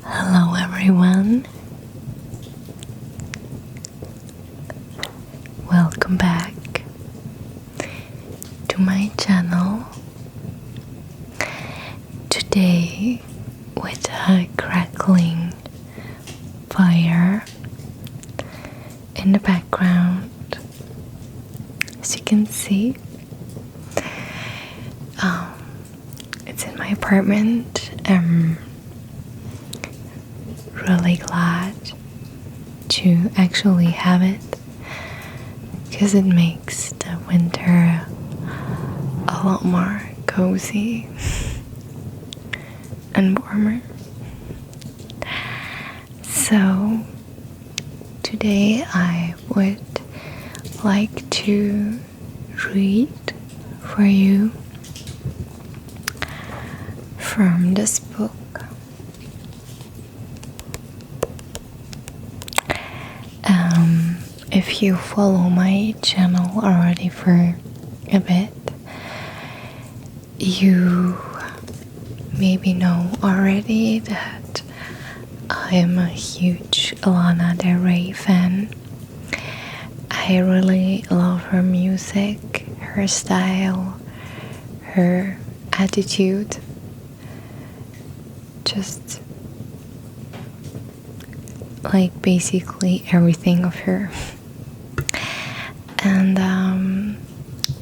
Hello everyone, welcome back to my channel. Today with a crackling fire in the background, as you can see. It's in my apartment. I'm really glad to actually have it because it makes the winter a lot more cozy and warmer. So today I would like to read for you from this book. If you follow my channel already for a bit, you maybe know already that I am a huge Lana Del Rey fan. I really love her music, her style, her attitude, just like basically everything of her. And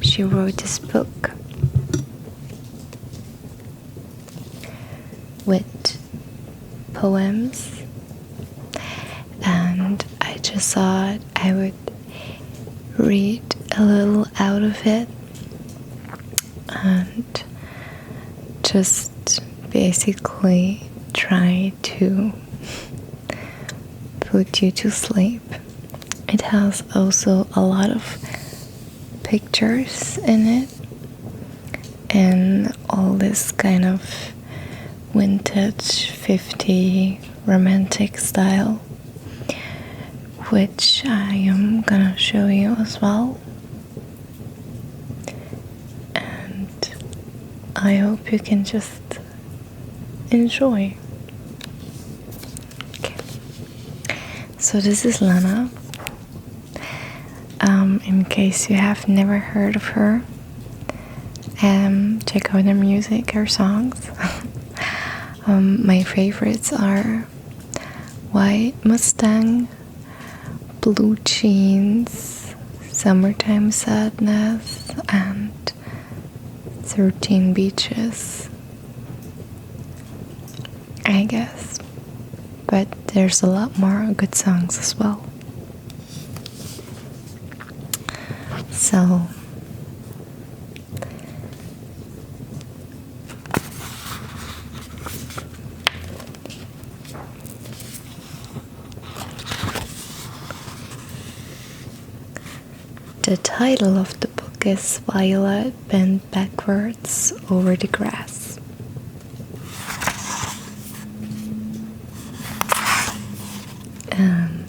she wrote this book with poems, and I just thought I would read a little out of it and just basically try to put you to sleep. It has also a lot of pictures in it and all this kind of vintage 50 romantic style, which I am gonna show you as well. And I hope you can just enjoy. Okay. So this is Lana. In case you have never heard of her, check out her music, her songs. My favorites are White Mustang, Blue Jeans, Summertime Sadness, and 13 Beaches, I guess. But there's a lot more good songs as well. So the title of the book is Violet Bent Backwards Over the Grass. And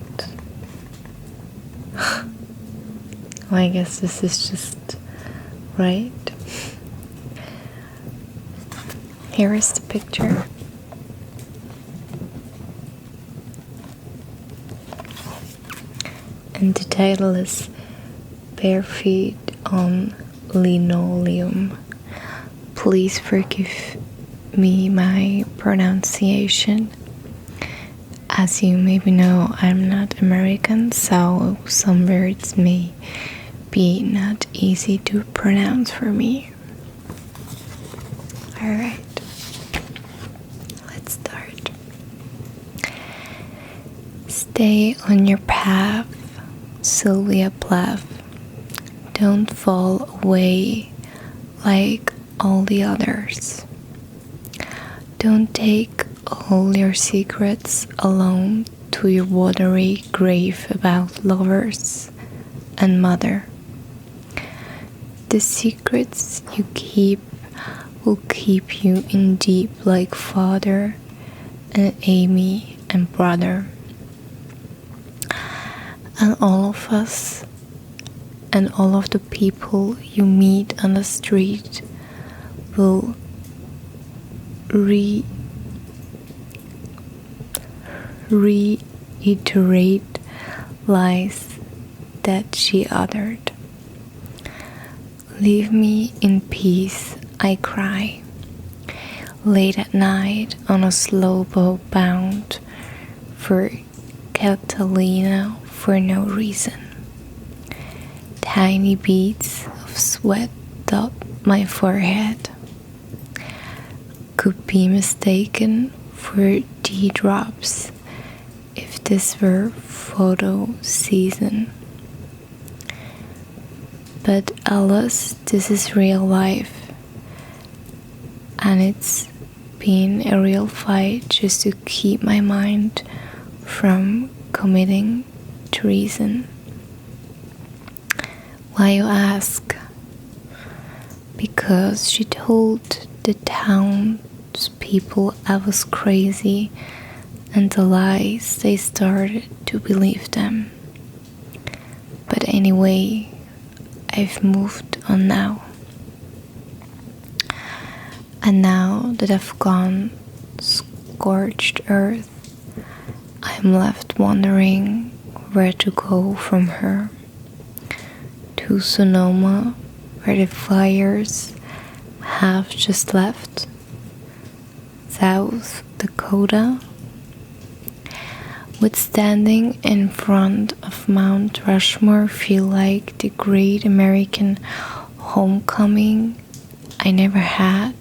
well, I guess this is just right. Here is the picture. And the title is Bare Feet on Linoleum. Please forgive me my pronunciation. As you maybe know, I'm not American, so some words may be not easy to pronounce for me. Alright, let's start. Stay on your path, Sylvia Plath. Don't fall away like all the others. Don't take all your secrets alone to your watery grave about lovers and mother. The secrets you keep will keep you in deep like father and Amy and brother. And all of us and all of the people you meet on the street will reiterate lies that she uttered. Leave me in peace, I cry, late at night on a slow boat bound for Catalina for no reason. Tiny beads of sweat dot my forehead, could be mistaken for teardrops if this were photo season. But alas, this is real life, and it's been a real fight just to keep my mind from committing treason. Why, you ask? Because she told the townspeople I was crazy, and the lies, they started to believe them. But anyway, I've moved on now. And now that I've gone scorched earth, I'm left wondering where to go from her. To Sonoma, where the fires have just left. South Dakota. Would standing in front of Mount Rushmore feel like the great American homecoming I never had?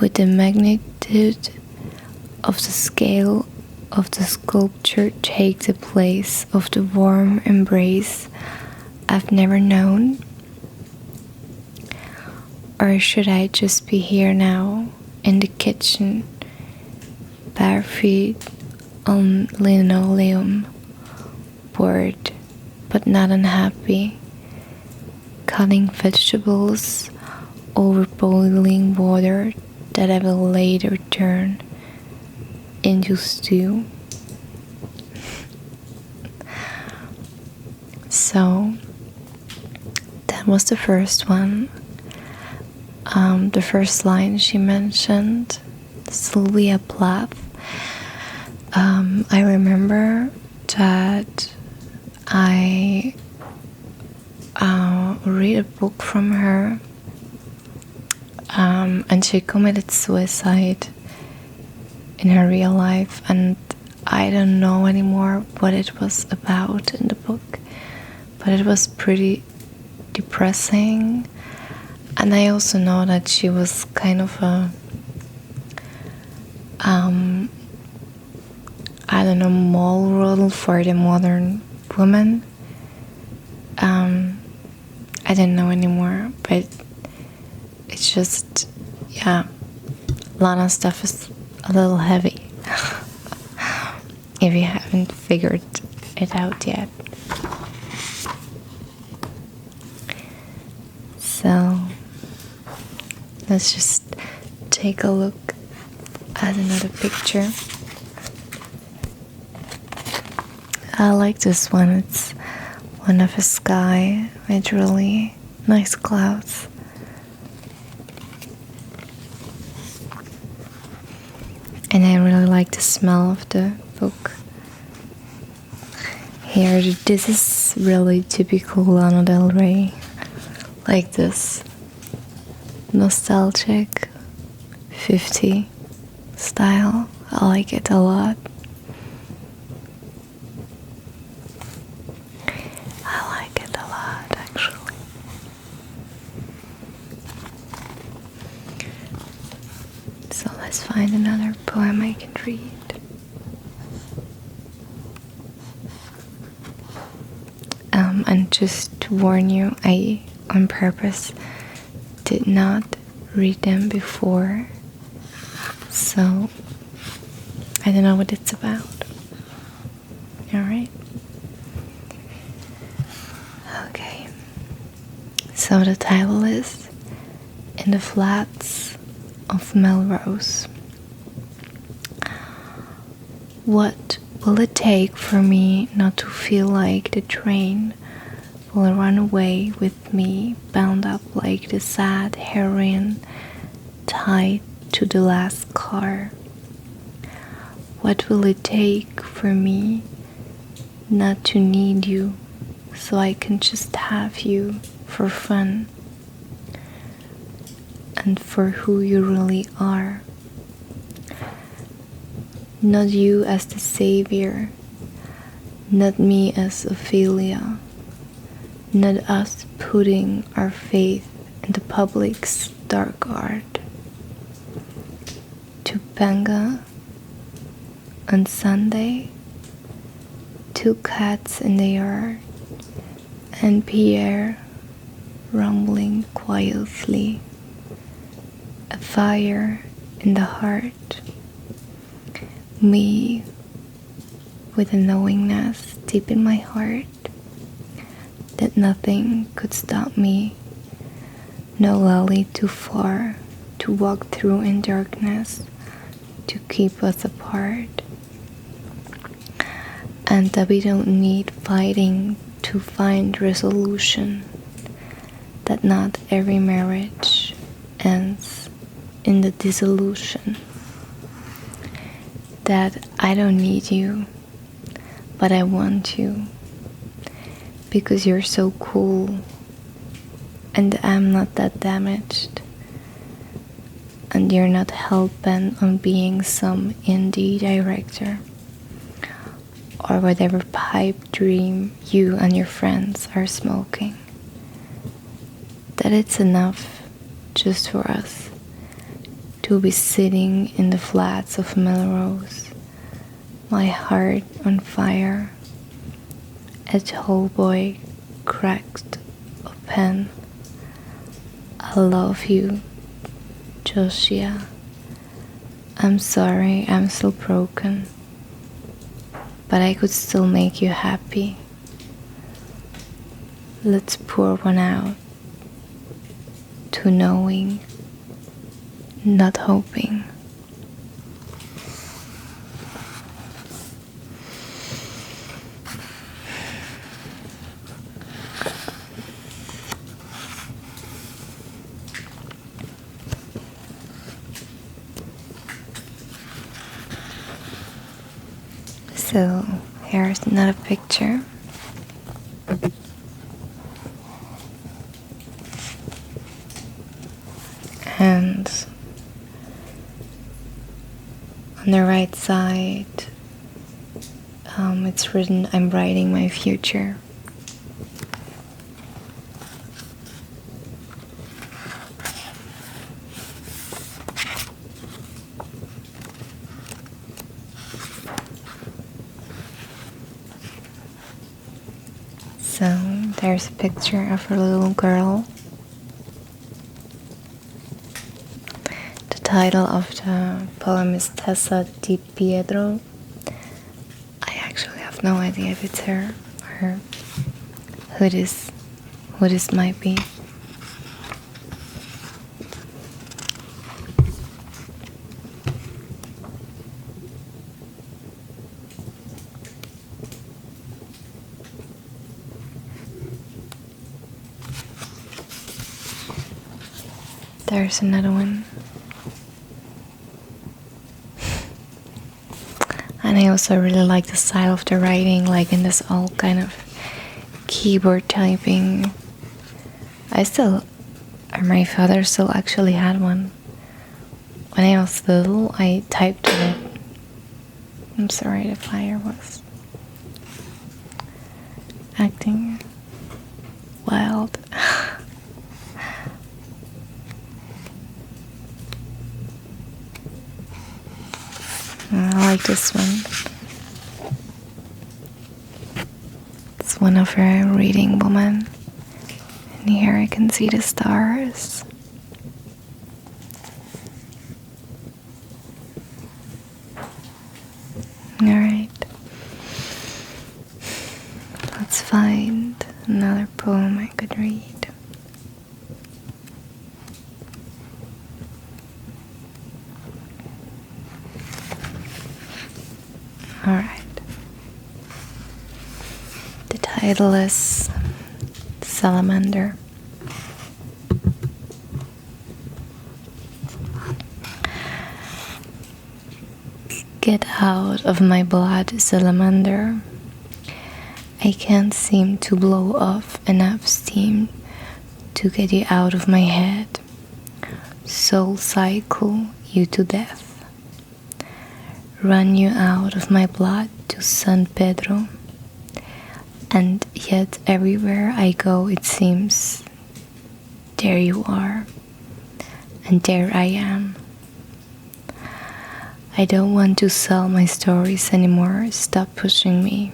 Would the magnitude of the scale of the sculpture take the place of the warm embrace I've never known? Or should I just be here now in the kitchen, bare feet on linoleum, bored but not unhappy, cutting vegetables over boiling water that I will later turn into stew? So that was the first one. The first line she mentioned, Sylvia Plath. I remember that I read a book from her, and she committed suicide in her real life, and I don't know anymore what it was about in the book, but it was pretty depressing. And I also know that she was kind of a mole model for the modern woman. I don't know anymore, but it's just, yeah, Lana's stuff is a little heavy if you haven't figured it out yet. So let's just take a look at another picture. I like this one. It's one of a sky with really nice clouds. And I really like the smell of the book. Here, this is really typical Lana Del Rey. Like this nostalgic 50 style. I like it a lot. I like it a lot, actually. So let's find another poem I can read. And just to warn you, I on purpose did not read them before, so I don't know what it's about. Alright? Okay. So the title is In the Flats of Melrose. What will it take for me not to feel like the train will run away with me, bound up like the sad heroine tied to the last car? What will it take for me not to need you so I can just have you for fun and for who you really are? Not you as the savior, not me as Ophelia, not us putting our faith in the public's dark art. Topanga on Sunday, 2 cats in the yard, and Pierre rumbling quietly, a fire in the heart, me with a knowingness deep in my heart that nothing could stop me, no alley too far to walk through in darkness to keep us apart, and that we don't need fighting to find resolution, that not every marriage ends in the dissolution, that I don't need you, but I want you, because you're so cool, and I'm not that damaged, and you're not hell-bent on being some indie director, or whatever pipe dream you and your friends are smoking. That it's enough just for us to be sitting in the flats of Melrose, my heart on fire, a tall boy cracked a pen. I love you, Josia. I'm sorry I'm still broken, but I could still make you happy. Let's pour one out to knowing, not hoping. So here's another picture. And on the right side, it's written, I'm writing my future. So there's a picture of a little girl. The title of the poem is Tessa di Pietro. I actually have no idea if it's her or who this might be. There's another one. And I also really like the style of the writing, like in this all kind of keyboard typing. My father still actually had one. When I was little, I typed in it. I'm sorry, the fire was acting wild. I like this one. It's one of her reading woman. And here I can see the stars. Alright. Let's find another poem I could read. Alright. The title is Salamander. Get out of my blood, salamander. I can't seem to blow off enough steam to get you out of my head. Soul cycle you to death. Run you out of my blood to San Pedro. And yet everywhere I go it seems there you are, and there I am. I don't want to sell my stories anymore, stop pushing me.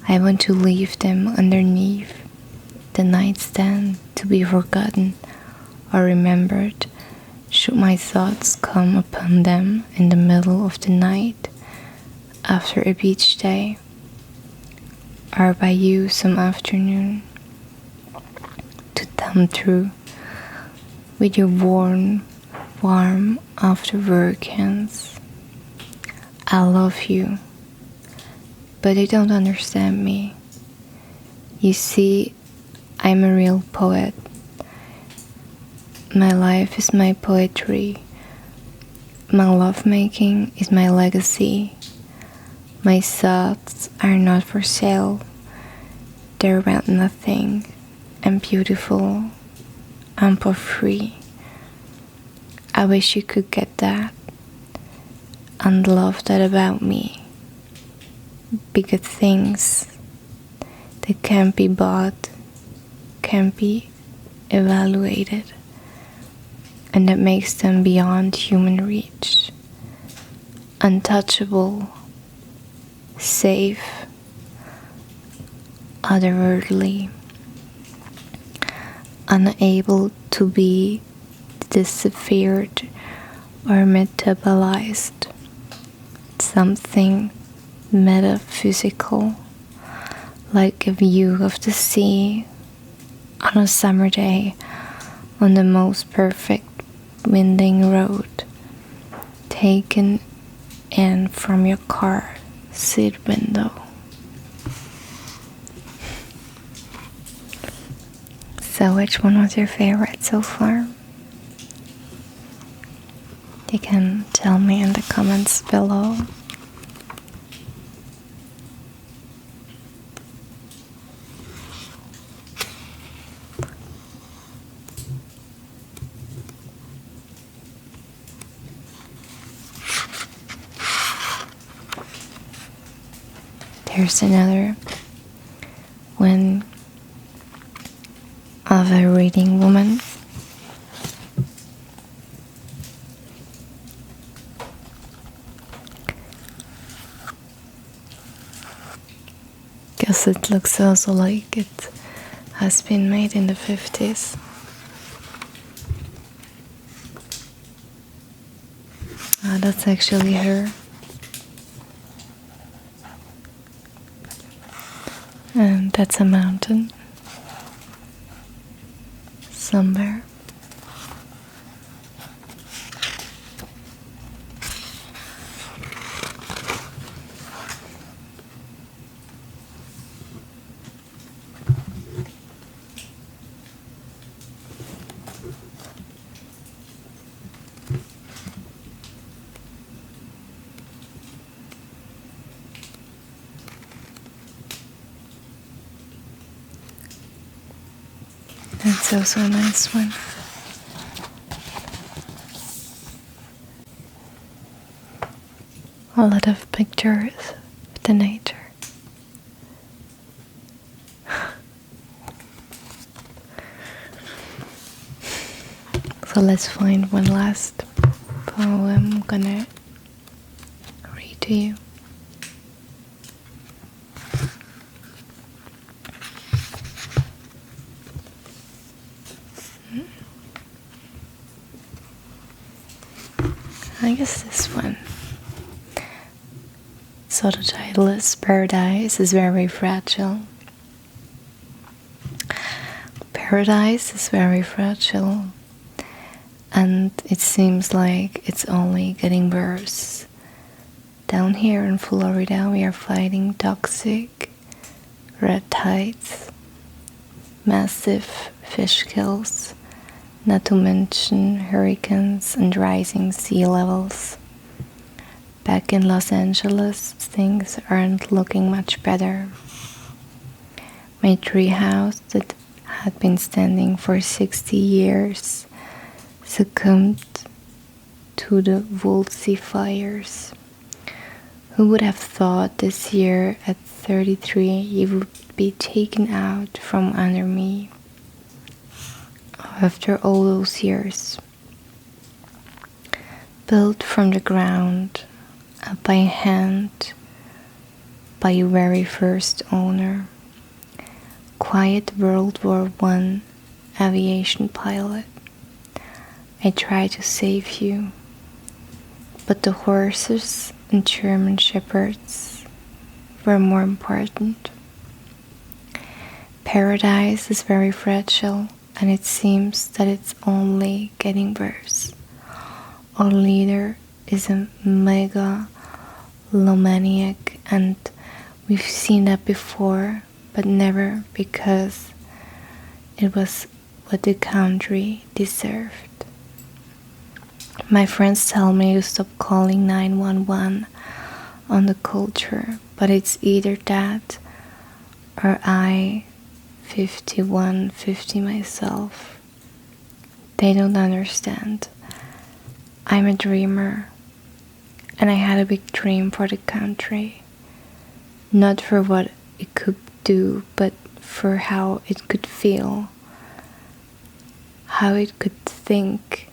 I want to leave them underneath the nightstand to be forgotten or remembered should my thoughts come upon them in the middle of the night after a beach day, or by you some afternoon, to thumb through with your warm after work hands. I love you, but you don't understand me. You see, I'm a real poet. My life is my poetry. My lovemaking is my legacy. My thoughts are not for sale. They're about nothing and beautiful and for free. I wish you could get that and love that about me. Because things that can't be bought, can't be evaluated, and that makes them beyond human reach, untouchable, safe, otherworldly, unable to be deciphered or metabolized, something metaphysical, like a view of the sea on a summer day on the most perfect winding road, taken in from your car seat window. So which one was your favorite so far? You can tell me in the comments below. There's another one of a reading woman. Guess it looks also like it has been made in the 50s. That's actually her. And that's a mountain somewhere. That's also a nice one. A lot of pictures of the nature. So let's find one last poem I'm gonna read to you. I guess this one. So the title is Paradise is Very Fragile. Paradise is very fragile, and it seems like it's only getting worse. Down here in Florida we are fighting toxic red tides, massive fish kills, not to mention hurricanes and rising sea levels. Back in Los Angeles, things aren't looking much better. My treehouse that had been standing for 60 years succumbed to the Woolsey fires. Who would have thought this year at 33 you would be taken out from under me after all those years? Built from the ground up by hand by your very first owner, quiet World War I aviation pilot. I tried to save you, but the horses and German shepherds were more important. Paradise is very fragile, and it seems that it's only getting worse. Our leader is a megalomaniac, and we've seen that before, but never because it was what the country deserved. My friends tell me to stop calling 911 on the culture, but it's either that or I 5150 myself. They don't understand. I'm a dreamer, and I had a big dream for the country. Not for what it could do, but for how it could feel, how it could think,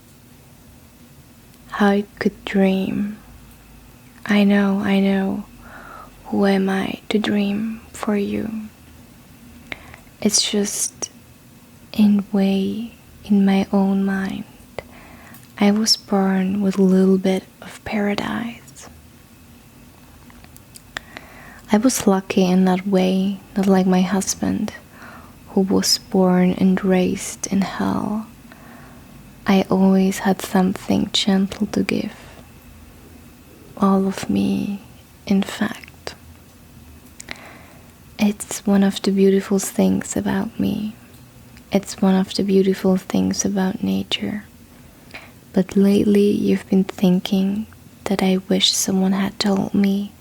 how it could dream. I know, who am I to dream for you? It's just in my own mind. I was born with a little bit of paradise. I was lucky in that way, not like my husband, who was born and raised in hell. I always had something gentle to give. All of me, in fact. It's one of the beautiful things about me. It's one of the beautiful things about nature. But lately you've been thinking that I wish someone had told me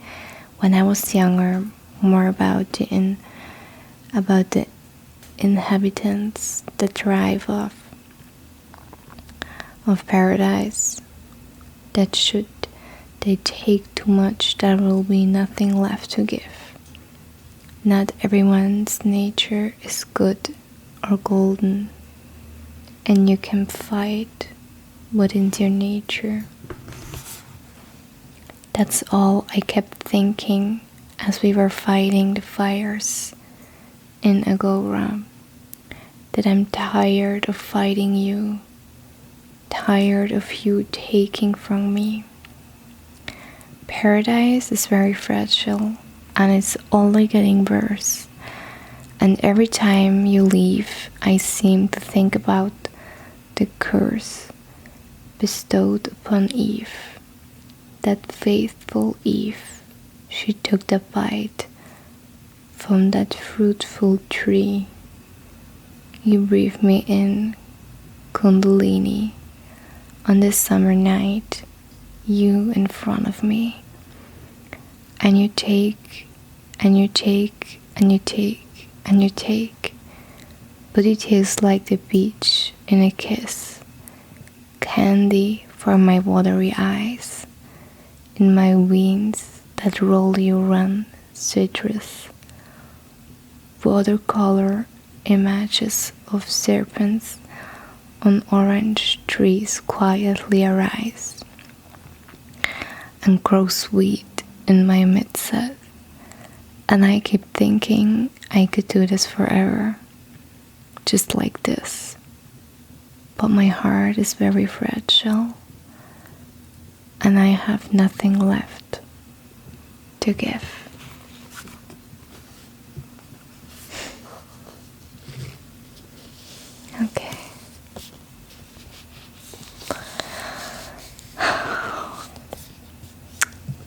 when I was younger more about the inhabitants that thrive of paradise. That should they take too much, there will be nothing left to give. Not everyone's nature is good or golden, and you can fight what is your nature. That's all I kept thinking as we were fighting the fires in Agora, that I'm tired of fighting you, tired of you taking from me. Paradise is very fragile, and it's only getting worse. And every time you leave, I seem to think about the curse bestowed upon Eve. That faithful Eve, she took the bite from that fruitful tree. You breathe me in, Kundalini, on this summer night, you in front of me. And you take, and you take, and you take, and you take, but it tastes like the beach in a kiss, candy for my watery eyes, in my veins that roll you run, citrus, watercolor images of serpents on orange trees quietly arise and grow sweet in my midset. And I keep thinking I could do this forever, just like this. But my heart is very fragile, and I have nothing left to give. Okay.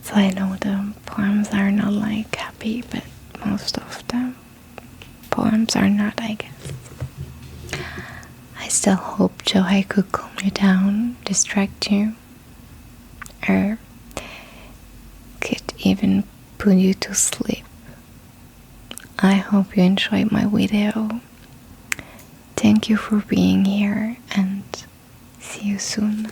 So I know the poems are not like happy, but most of the poems are not, I guess. I still hope Joy could calm you down, distract you, or even put you to sleep. I hope you enjoyed my video. Thank you for being here and see you soon.